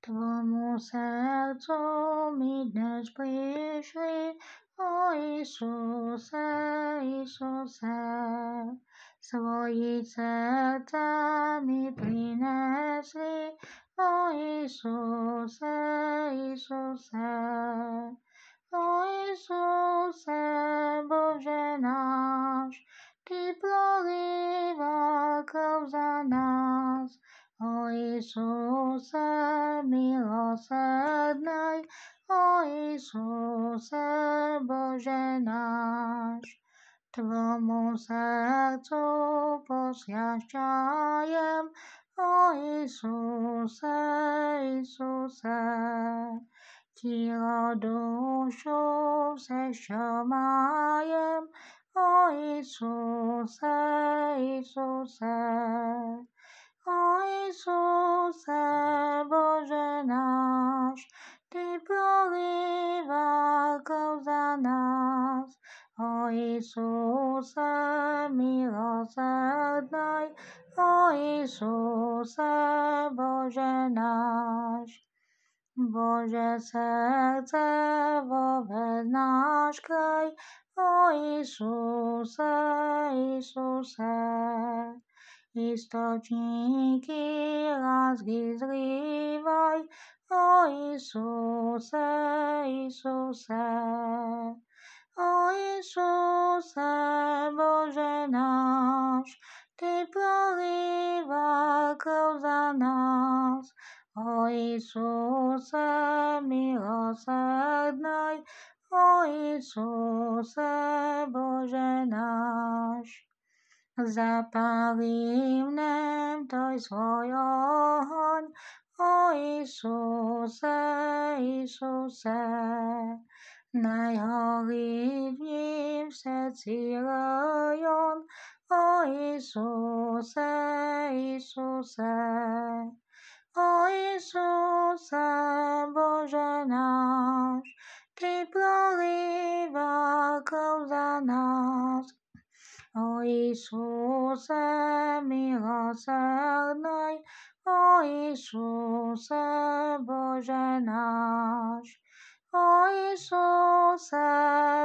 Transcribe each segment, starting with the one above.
Tvojmu srdcu my dnes prišli, o Isuse, Isuse. Svoji srdca mi prinesli, o Isuse, Isuse. O Isuse, Bože náš, Ty prolíval krv za nás. O Isuse, milosrdnej, o Isuse, Bože náš. Tvojmu srdcu posľašťajem, o Isuse, Isuse. Tilo, dušu se šomajem, o Isuse, Isuse. O Isuse, Bože náš, Ty prolíval krv za nás. O Isuse, milosrdnej, o Isuse, Bože náš. Bože srdce vôbec náš kraj, o Isuse, Isuse. Istočníky lásky zlívaj, o Isuse, Isuse. O Isuse, Bože náš, Ty prolíval krv za nás. O Isuse, milosrdnej, o Isuse, Bože náš. Zapálí v nem Tvoj svoj ohoň, o Isuse, Isuse. Najhorí v ním v srdci rajon, o Isuse, Isuse. O Isuse, Bože náš, Ty prolíval krv za nás. O Isuse, milosrdnej, o Isuse, Bože náš. O Isuse,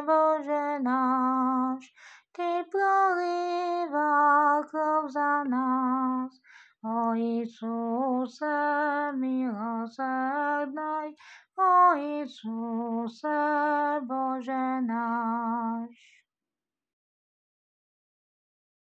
Bože náš, Ty prolíval krv za nás. O Isuse, milosrdnej, o Isuse, Bože náš.